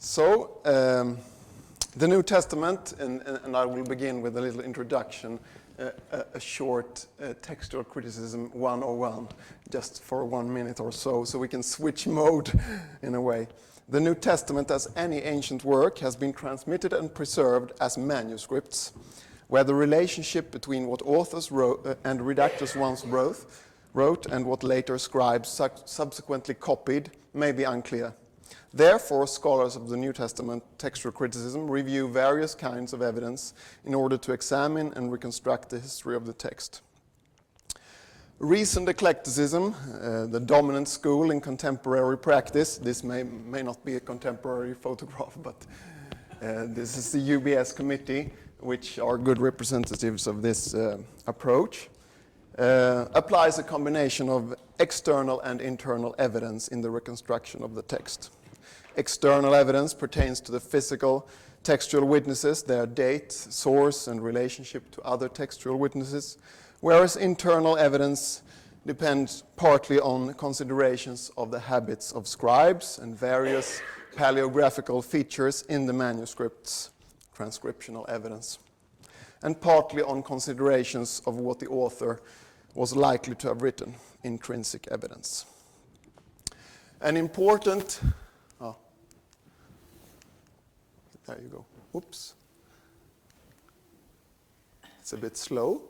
So, the New Testament, and I will begin with a little introduction, a short textual criticism 101, just for 1 minute or so we can switch mode in a way. The New Testament, as any ancient work, has been transmitted and preserved as manuscripts, where the relationship between what authors wrote and redactors once wrote and what later scribes subsequently copied may be unclear. Therefore, scholars of the New Testament textual criticism review various kinds of evidence in order to examine and reconstruct the history of the text. Recent eclecticism, the dominant school in contemporary practice, this may not be a contemporary photograph, but this is the UBS committee, which are good representatives of this approach, applies a combination of external and internal evidence in the reconstruction of the text. External evidence pertains to the physical textual witnesses, their date, source, and relationship to other textual witnesses, whereas internal evidence depends partly on considerations of the habits of scribes and various paleographical features in the manuscripts, transcriptional evidence, and partly on considerations of what the author was likely to have written, intrinsic evidence. An important there you go. Oops. It's a bit slow.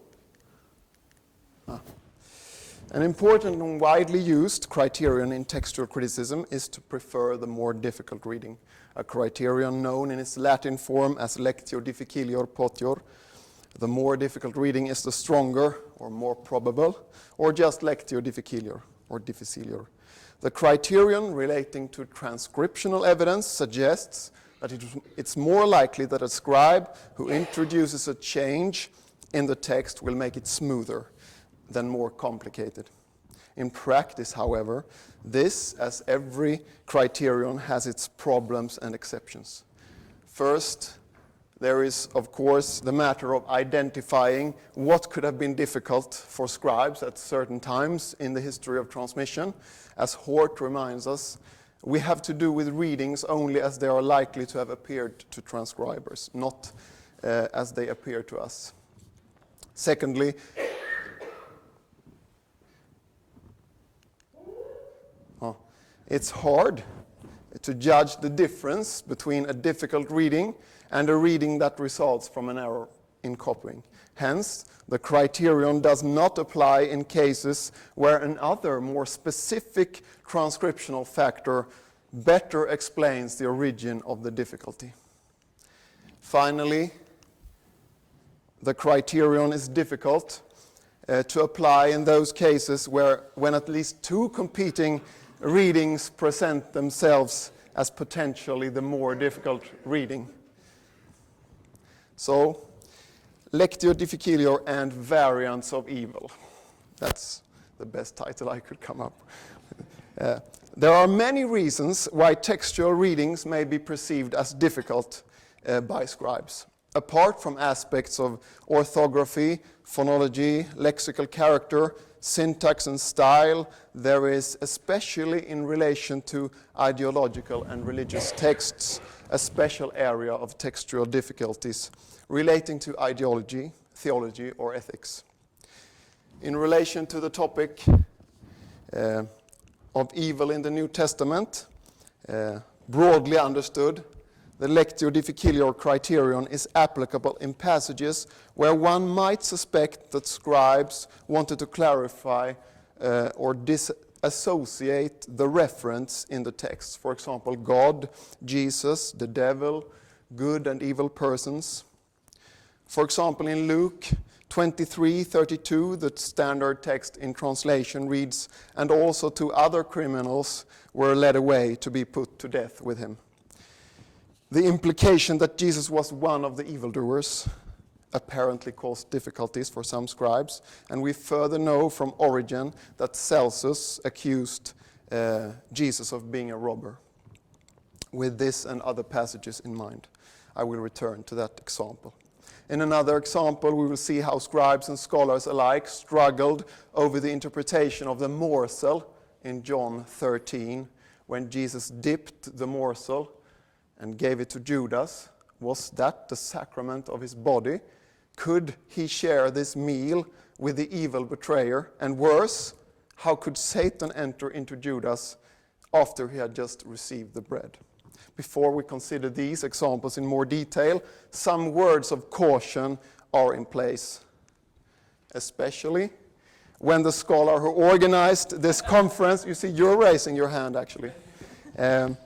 An important and widely used criterion in textual criticism is to prefer the more difficult reading, a criterion known in its Latin form as lectio difficilior potior. The more difficult reading is the stronger or more probable, or just lectio difficilior or difficilior. The criterion relating to transcriptional evidence suggests that it's more likely that a scribe who introduces a change in the text will make it smoother than more complicated. In practice, however, this, as every criterion, has its problems and exceptions. First, there is, of course, the matter of identifying what could have been difficult for scribes at certain times in the history of transmission. As Hort reminds us, we have to do with readings only as they are likely to have appeared to transcribers, not as they appear to us. Secondly, it's hard to judge the difference between a difficult reading and a reading that results from an error in copying. Hence, the criterion does not apply in cases where another, more specific transcriptional factor better explains the origin of the difficulty. Finally, the criterion is difficult to apply in those cases when at least two competing readings present themselves as potentially the more difficult reading. So, lectio difficilior and variants of evil. That's the best title I could come up with. There are many reasons why textual readings may be perceived as difficult by scribes. Apart from aspects of orthography, phonology, lexical character, syntax and style, there is, especially in relation to ideological and religious texts, a special area of textual difficulties relating to ideology, theology, or ethics. In relation to the topic of evil in the New Testament, broadly understood, the lectio difficilior criterion is applicable in passages where one might suspect that scribes wanted to clarify or disassociate the reference in the text. For example, God, Jesus, the devil, good and evil persons. For example, in Luke 23:32, the standard text in translation reads, "And also 2 other criminals were led away to be put to death with him." The implication that Jesus was one of the evildoers apparently caused difficulties for some scribes, and we further know from Origen that Celsus accused Jesus of being a robber. With this and other passages in mind, I will return to that example. In another example, we will see how scribes and scholars alike struggled over the interpretation of the morsel in John 13, when Jesus dipped the morsel and gave it to Judas, was that the sacrament of his body? Could he share this meal with the evil betrayer? And worse, how could Satan enter into Judas after he had just received the bread? Before we consider these examples in more detail, some words of caution are in place, especially when the scholar who organized this conference, you see, you're raising your hand actually. The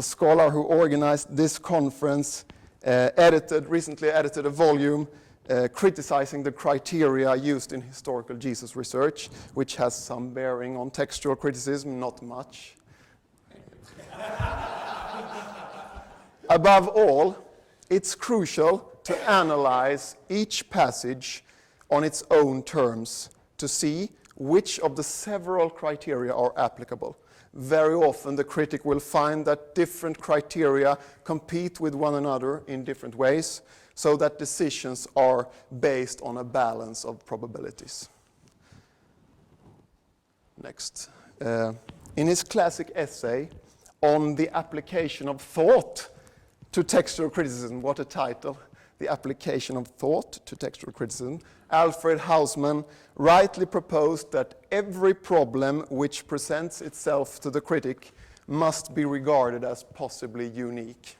scholar who organized this conference recently edited a volume criticizing the criteria used in historical Jesus research, which has some bearing on textual criticism, not much. Above all, it's crucial to analyze each passage on its own terms to see which of the several criteria are applicable. Very often the critic will find that different criteria compete with one another in different ways, so that decisions are based on a balance of probabilities. Next. In his classic essay on the application of thought to textual criticism, what a title, The Application of Thought to Textual Criticism, Alfred Hausmann rightly proposed that every problem which presents itself to the critic must be regarded as possibly unique.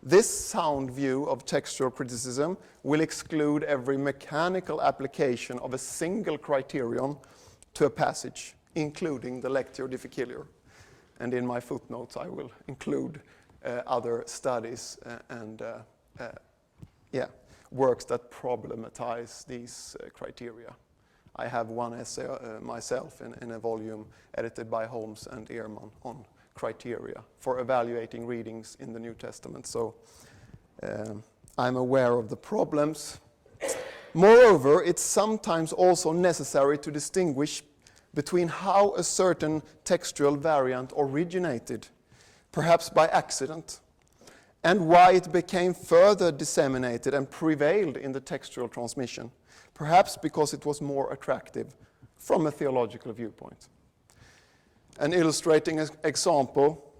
This sound view of textual criticism will exclude every mechanical application of a single criterion to a passage, including the Lectio Difficilior. And in my footnotes, I will include other studies and works that problematize these criteria. I have one essay myself in a volume edited by Holmes and Ehrman on criteria for evaluating readings in the New Testament. So I'm aware of the problems. Moreover, it's sometimes also necessary to distinguish between how a certain textual variant originated, perhaps by accident, and why it became further disseminated and prevailed in the textual transmission, perhaps because it was more attractive from a theological viewpoint. An illustrating example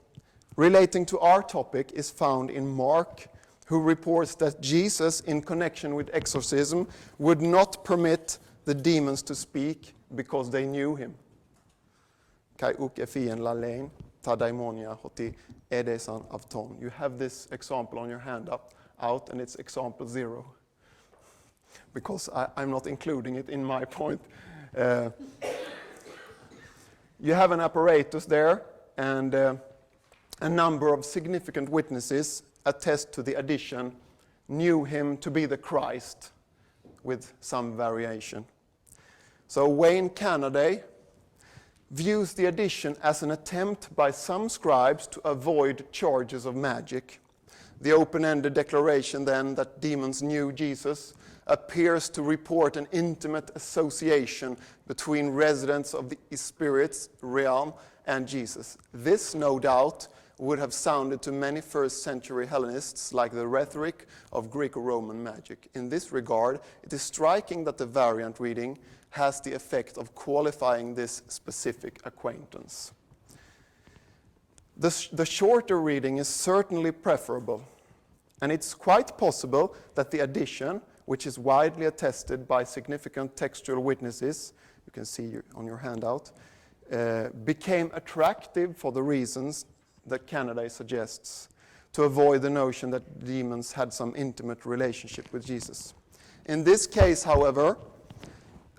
relating to our topic is found in Mark, who reports that Jesus, in connection with exorcism, would not permit the demons to speak because they knew him. Kai uke fien la lein, ta daimonia hoti edesan avton. You have this example on your hand out, and it's example 0. Because I'm not including it in my point. You have an apparatus there, and a number of significant witnesses attest to the addition, knew him to be the Christ, with some variation. So Wayne Cannaday views the addition as an attempt by some scribes to avoid charges of magic. The open-ended declaration then that demons knew Jesus appears to report an intimate association between residents of the spirit's realm and Jesus. This, no doubt, would have sounded to many first-century Hellenists like the rhetoric of Greco-Roman magic. In this regard, it is striking that the variant reading has the effect of qualifying this specific acquaintance. The shorter reading is certainly preferable, and it's quite possible that the addition, which is widely attested by significant textual witnesses, you can see on your handout, became attractive for the reasons that Cannaday suggests, to avoid the notion that demons had some intimate relationship with Jesus. In this case, however,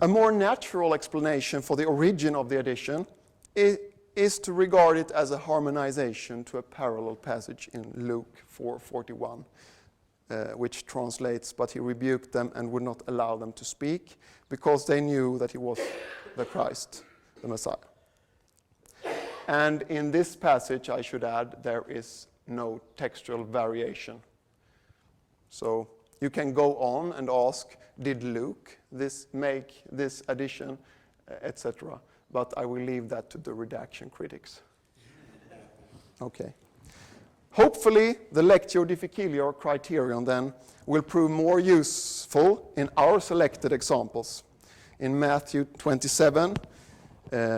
a more natural explanation for the origin of the addition is to regard it as a harmonization to a parallel passage in Luke 4:41, which translates, "But he rebuked them and would not allow them to speak, because they knew that he was the Christ, the Messiah." And in this passage, I should add, there is no textual variation. So you can go on and ask, did Luke make this addition, etc. But I will leave that to the redaction critics. Okay. Hopefully, the Lectio Difficilior criterion then will prove more useful in our selected examples. In Matthew 27,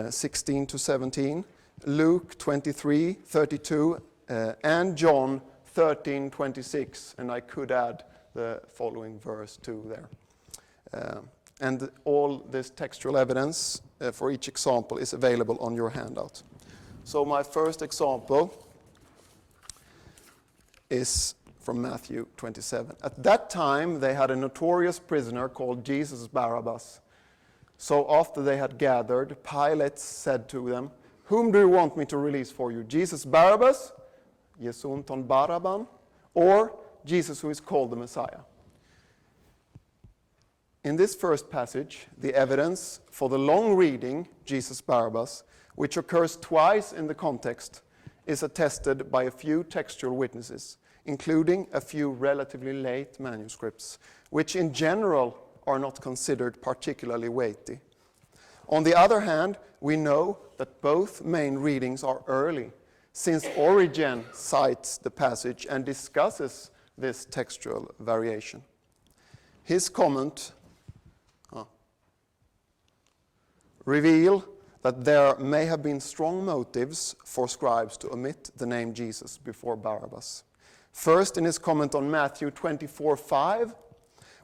16 to 17, Luke 23, 32, and John 13:26, and I could add the following verse too there. And all this textual evidence for each example is available on your handout. So my first example is from Matthew 27. At that time, they had a notorious prisoner called Jesus Barabbas. So after they had gathered, Pilate said to them, "Whom do you want me to release for you? Jesus Barabbas, Jesun ton Baraban, or Jesus who is called the Messiah?" In this first passage, the evidence for the long reading, Jesus Barabbas, which occurs twice in the context, is attested by a few textual witnesses, including a few relatively late manuscripts, which in general are not considered particularly weighty. On the other hand, we know that both main readings are early, since Origen cites the passage and discusses this textual variation. His comment reveals that there may have been strong motives for scribes to omit the name Jesus before Barabbas. First, in his comment on Matthew 24:5,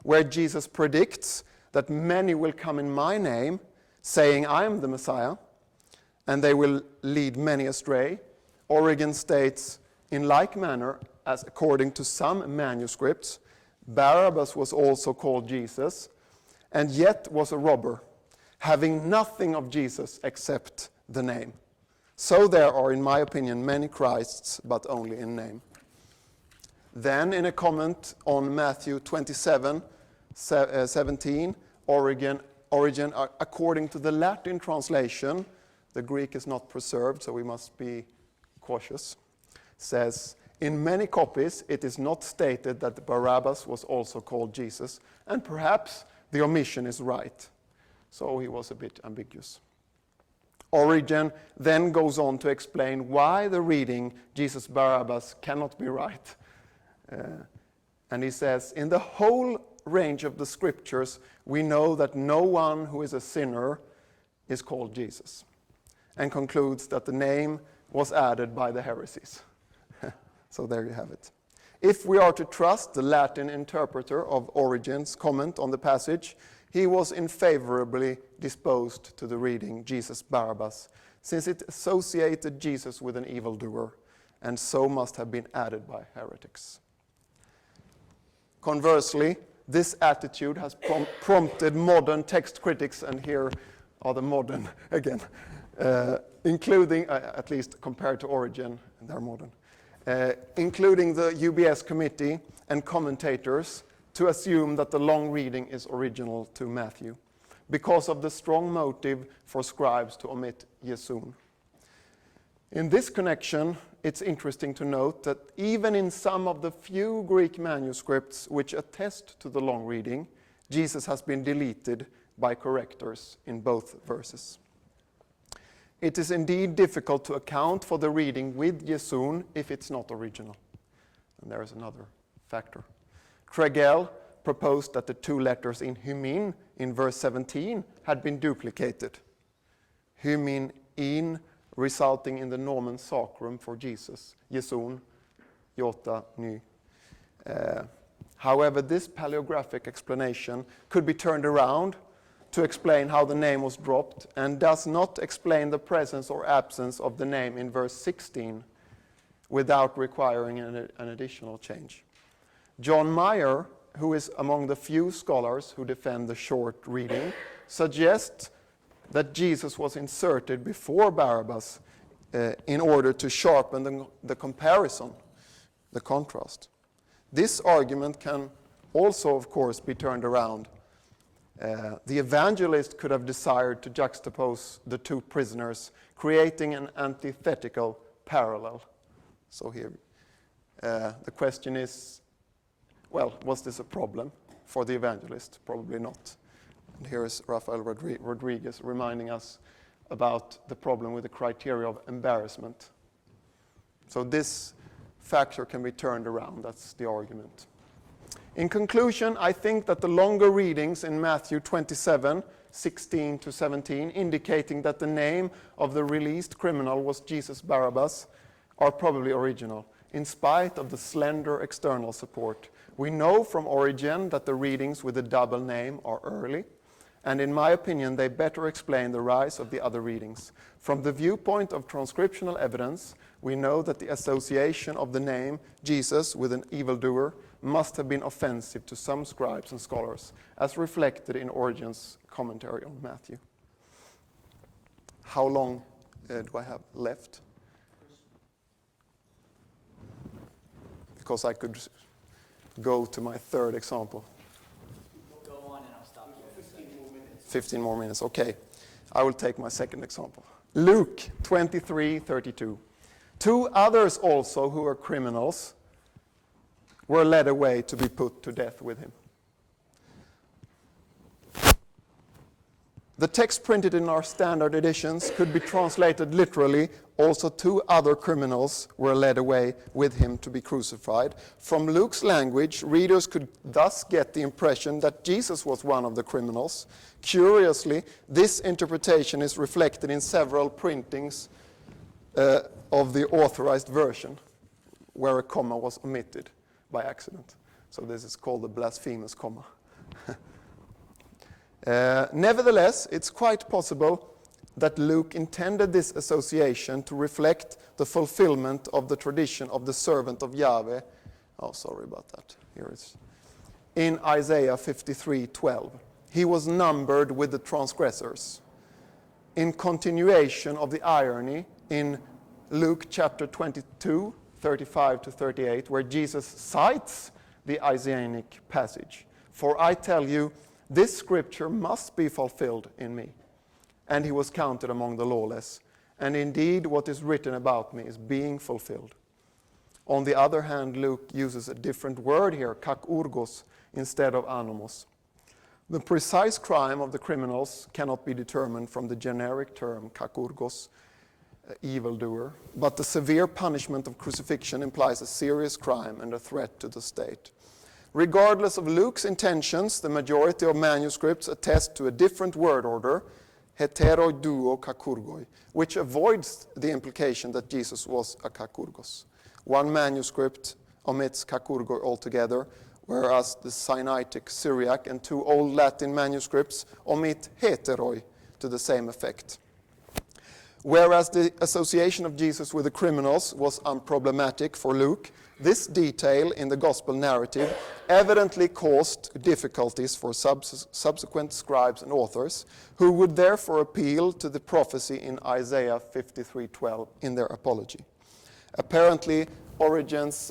where Jesus predicts that many will come in my name, saying, "I am the Messiah," and they will lead many astray, Origen states, in like manner, as according to some manuscripts, Barabbas was also called Jesus, and yet was a robber, having nothing of Jesus except the name. So there are, in my opinion, many Christs, but only in name. Then, in a comment on Matthew 27:17, Origen, according to the Latin translation, the Greek is not preserved, so we must be cautious, says, "In many copies it is not stated that Barabbas was also called Jesus, and perhaps the omission is right." So he was a bit ambiguous. Origen then goes on to explain why the reading Jesus Barabbas cannot be right. And he says, "In the whole range of the scriptures, we know that no one who is a sinner is called Jesus," and concludes that the name was added by the heresies. So there you have it. If we are to trust the Latin interpreter of Origen's comment on the passage, he was unfavorably disposed to the reading Jesus Barabbas, since it associated Jesus with an evildoer, and so must have been added by heretics. Conversely, this attitude has prompted modern text critics, and here are the modern again, including, at least compared to Origen, they're modern, including the UBS committee and commentators, to assume that the long reading is original to Matthew, because of the strong motive for scribes to omit Jesun. In this connection, it's interesting to note that even in some of the few Greek manuscripts which attest to the long reading, Jesus has been deleted by correctors in both verses. It is indeed difficult to account for the reading with Jesun if it's not original. And there is another factor. Tregell proposed that the two letters in hymin in verse 17 had been duplicated. Hymin in resulting in the Norman sacrum for Jesus, Jesun, Jota, Ny. However, this paleographic explanation could be turned around to explain how the name was dropped, and does not explain the presence or absence of the name in verse 16 without requiring an additional change. John Meyer, who is among the few scholars who defend the short reading, suggests that Jesus was inserted before Barabbas in order to sharpen the comparison, the contrast. This argument can also, of course, be turned around. The evangelist could have desired to juxtapose the two prisoners, creating an antithetical parallel. So here, the question is, well, was this a problem for the evangelist? Probably not. And here is Rafael Rodriguez reminding us about the problem with the criteria of embarrassment. So this factor can be turned around, that's the argument. In conclusion, I think that the longer readings in Matthew 27:16 to 17, indicating that the name of the released criminal was Jesus Barabbas, are probably original. in spite of the slender external support. We know from origin that the readings with the double name are early, and in my opinion, they better explain the rise of the other readings. From the viewpoint of transcriptional evidence, we know that the association of the name Jesus with an evildoer must have been offensive to some scribes and scholars, as reflected in Origen's commentary on Matthew. How long do I have left? Because I could go to my third example. Go on and I'll stop you. 15 more minutes, okay. I will take my second example. Luke 23:32. Two others also who were criminals were led away to be put to death with him. The text printed in our standard editions could be translated literally, also two other criminals were led away with him to be crucified. From Luke's language, readers could thus get the impression that Jesus was one of the criminals. Curiously, this interpretation is reflected in several printings of the authorized version, where a comma was omitted by accident. So this is called the blasphemous comma. Nevertheless, it's quite possible that Luke intended this association to reflect the fulfillment of the tradition of the servant of Yahweh. Oh, sorry about that. Here it is. In Isaiah 53:12. He was numbered with the transgressors. In continuation of the irony in Luke chapter 22, 35-38, where Jesus cites the Isaianic passage. For I tell you, this scripture must be fulfilled in me. And he was counted among the lawless. And indeed, what is written about me is being fulfilled. On the other hand, Luke uses a different word here, kakurgos, instead of anomos. The precise crime of the criminals cannot be determined from the generic term kakurgos, evildoer, but the severe punishment of crucifixion implies a serious crime and a threat to the state. Regardless of Luke's intentions, the majority of manuscripts attest to a different word order, heteroi duo kakurgoi, which avoids the implication that Jesus was a kakurgos. One manuscript omits kakurgoi altogether, whereas the Sinaitic Syriac and two Old Latin manuscripts omit heteroi to the same effect. Whereas the association of Jesus with the criminals was unproblematic for Luke, this detail in the gospel narrative evidently caused difficulties for subsequent scribes and authors, who would therefore appeal to the prophecy in Isaiah 53:12 in their apology. Apparently, Origen's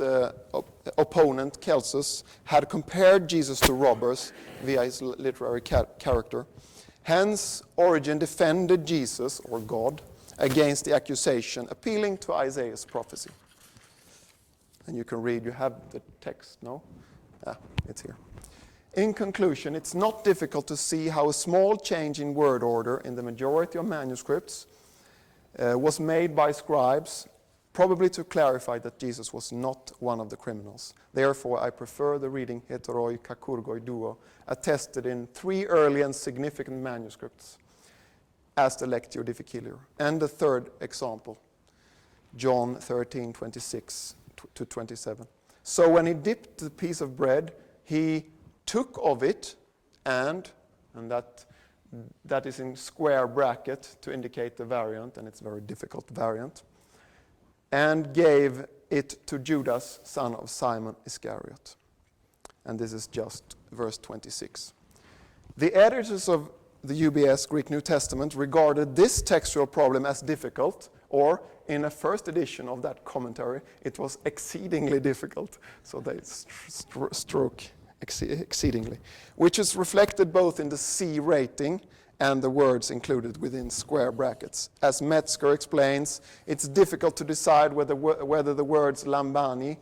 opponent, Celsus, had compared Jesus to robbers via his literary character. Hence, Origen defended Jesus, or God, against the accusation, appealing to Isaiah's prophecy. And you can read, you have the text, no? Yeah, it's here. In conclusion, it's not difficult to see how a small change in word order in the majority of manuscripts was made by scribes, probably to clarify that Jesus was not one of the criminals. Therefore, I prefer the reading heteroi kakurgoi duo, attested in 3 early and significant manuscripts, as the Lectio Difficilior. And the third example, John 13:26-27. So when he dipped the piece of bread, he took of it, and that is in square bracket to indicate the variant, and it's a very difficult variant, and gave it to Judas, son of Simon Iscariot. And this is just verse 26. The editors of the UBS Greek New Testament regarded this textual problem as difficult, or in a first edition of that commentary, it was exceedingly difficult. So they stroke exceedingly, which is reflected both in the C rating and the words included within square brackets. As Metzger explains, it's difficult to decide whether the words lambani,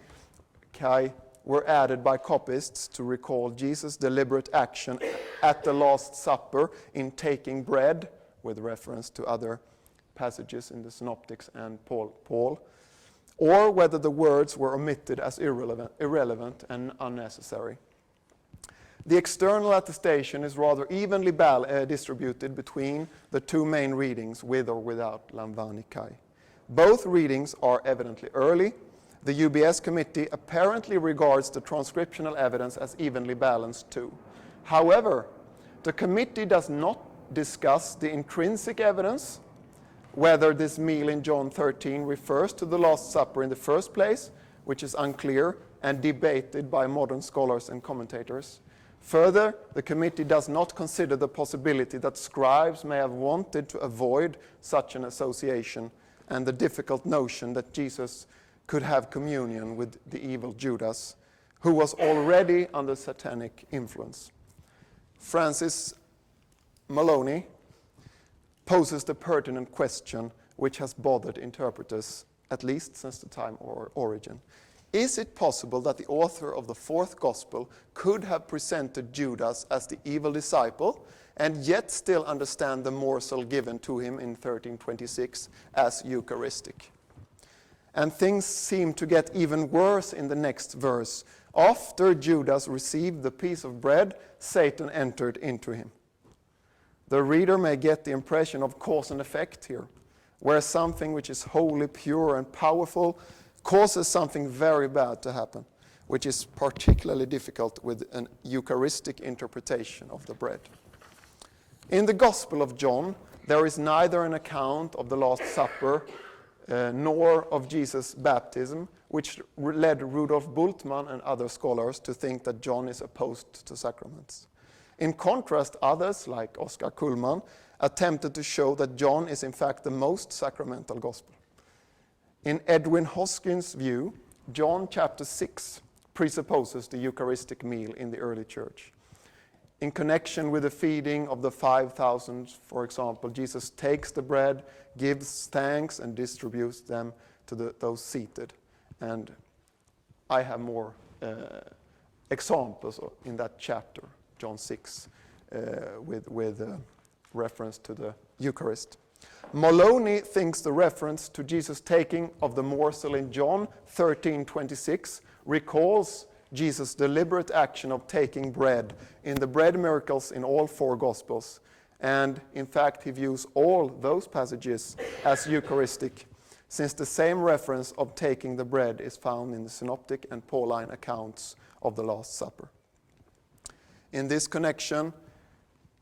kai, were added by copyists to recall Jesus' deliberate action at the Last Supper in taking bread, with reference to other passages in the Synoptics and Paul, or whether the words were omitted as irrelevant and unnecessary. The external attestation is rather evenly distributed between the two main readings, with or without lambani kai. Both readings are evidently early, The UBS committee apparently regards the transcriptional evidence as evenly balanced too. However, the committee does not discuss the intrinsic evidence, whether this meal in John 13 refers to the Last Supper in the first place, which is unclear and debated by modern scholars and commentators. Further, the committee does not consider the possibility that scribes may have wanted to avoid such an association and the difficult notion that Jesus could have communion with the evil Judas, who was already under satanic influence. Francis Maloney poses the pertinent question which has bothered interpreters, at least since the time of origin. Is it possible that the author of the fourth gospel could have presented Judas as the evil disciple and yet still understand the morsel given to him in 1326 as Eucharistic? And things seem to get even worse in the next verse. After Judas received the piece of bread, Satan entered into him. The reader may get the impression of cause and effect here, where something which is wholly pure and powerful causes something very bad to happen, which is particularly difficult with an Eucharistic interpretation of the bread. In the Gospel of John, there is neither an account of the Last Supper nor of Jesus' baptism, which led Rudolf Bultmann and other scholars to think that John is opposed to sacraments. In contrast, others, like Oscar Kuhlmann, attempted to show that John is in fact the most sacramental gospel. In Edwin Hoskin's view, John chapter 6 presupposes the Eucharistic meal in the early church. In connection with the feeding of the 5,000, for example, Jesus takes the bread, gives thanks, and distributes them to those seated. And I have more examples in that chapter, John 6, with reference to the Eucharist. Maloney thinks the reference to Jesus' taking of the morsel in John 13:26 recalls Jesus' deliberate action of taking bread in the bread miracles in all four Gospels. And in fact, he views all those passages as Eucharistic, since the same reference of taking the bread is found in the Synoptic and Pauline accounts of the Last Supper. In this connection,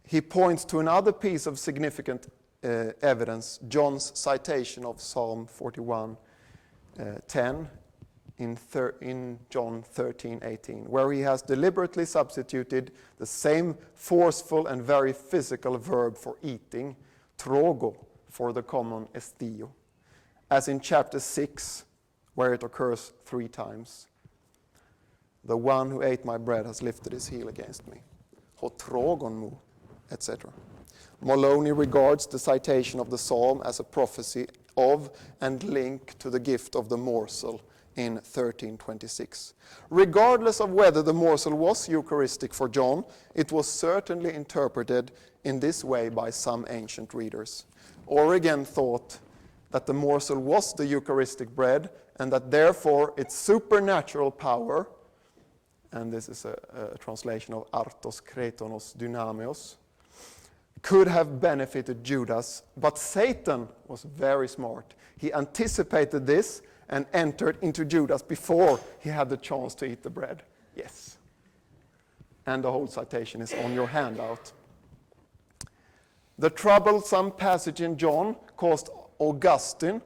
he points to another piece of significant evidence, John's citation of Psalm 41:10 in John 13:18, where he has deliberately substituted the same forceful and very physical verb for eating, trogo, for the common esthio, as in chapter 6, where it occurs 3 times. The one who ate my bread has lifted his heel against me. Ho trogon mu, etc. Maloney regards the citation of the psalm as a prophecy of and link to the gift of the morsel in 13:26. Regardless of whether the morsel was Eucharistic for John, it was certainly interpreted in this way by some ancient readers. Origen thought that the morsel was the Eucharistic bread and that therefore its supernatural power, and this is a translation of artos kretonos dynamios, could have benefited Judas, but Satan was very smart. He anticipated this and entered into Judas before he had the chance to eat the bread. Yes. And the whole citation is on your handout. The troublesome passage in John caused Augustine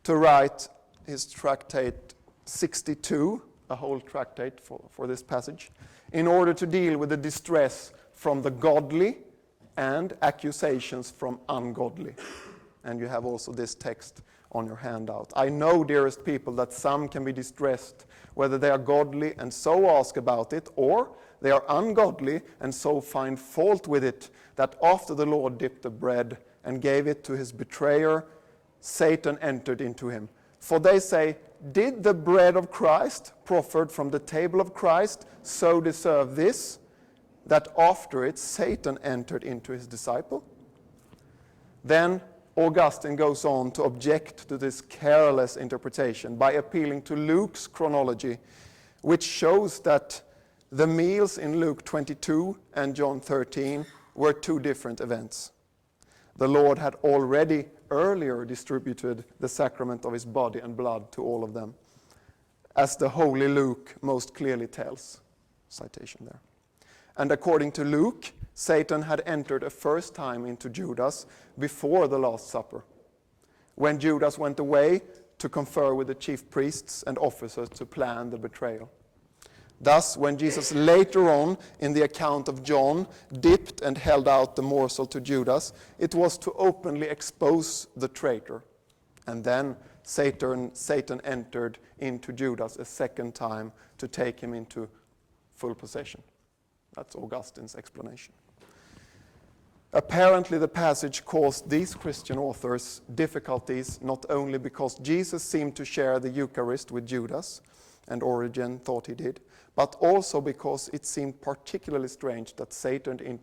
to write his tractate 62, a whole tractate for this passage, in order to deal with the distress from the godly and accusations from ungodly. And you have also this text on your handout. I know, dearest people, that some can be distressed, whether they are godly and so ask about it, or they are ungodly and so find fault with it, that after the Lord dipped the bread and gave it to his betrayer, Satan entered into him. For they say, did the bread of Christ, proffered from the table of Christ, so deserve this, that after it Satan entered into his disciple? Then Augustine goes on to object to this careless interpretation by appealing to Luke's chronology, which shows that the meals in Luke 22 and John 13 were 2 different events. The Lord had already earlier distributed the sacrament of his body and blood to all of them. as the Holy Luke most clearly tells. Citation there. And according to Luke, Satan had entered a first time into Judas before the Last Supper, when Judas went away to confer with the chief priests and officers to plan the betrayal. Thus, when Jesus later on in the account of John dipped and held out the morsel to Judas, it was to openly expose the traitor. And then Satan entered into Judas a second time to take him into full possession. That's Augustine's explanation. Apparently, the passage caused these Christian authors difficulties not only because Jesus seemed to share the Eucharist with Judas, and Origen thought he did, but also because it seemed particularly strange that Satan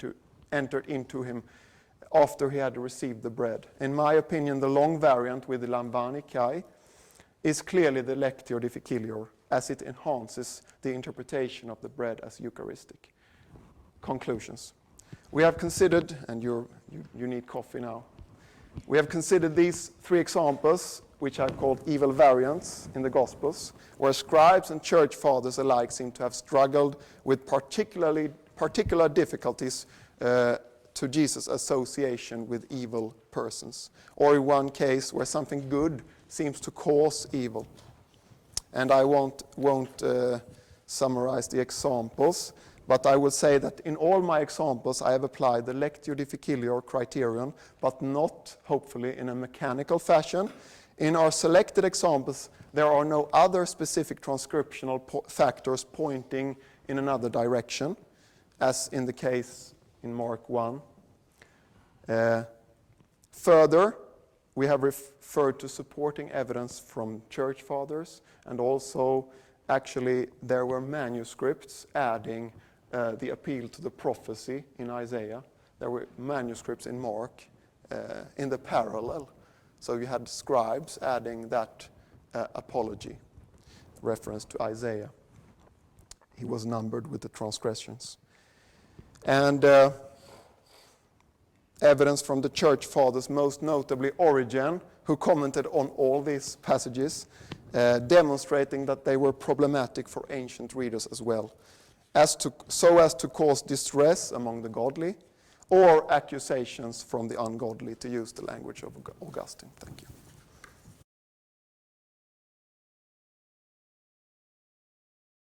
entered into him after he had received the bread. In my opinion, the long variant with the Lambani Kai is clearly the Lectio Difficilior, as it enhances the interpretation of the bread as Eucharistic. Conclusions. We have considered, and you need coffee now, we have considered these three examples, which are called evil variants in the Gospels, where scribes and church fathers alike seem to have struggled with particular difficulties to Jesus' association with evil persons, or in one case where something good seems to cause evil. And I won't summarize the examples, but I will say that in all my examples I have applied the Lectio Difficilior criterion, but not, hopefully, in a mechanical fashion. In our selected examples, there are no other specific transcriptional factors pointing in another direction, as in the case in Mark 1. Further, we have referred to supporting evidence from church fathers, and also, actually, there were manuscripts adding the appeal to the prophecy in Isaiah. There were manuscripts in Mark in the parallel. So you had scribes adding that apology, reference to Isaiah. He was numbered with the transgressions. And evidence from the church fathers, most notably Origen, who commented on all these passages, demonstrating that they were problematic for ancient readers as well, so as to cause distress among the godly, or accusations from the ungodly, to use the language of Augustine. Thank you.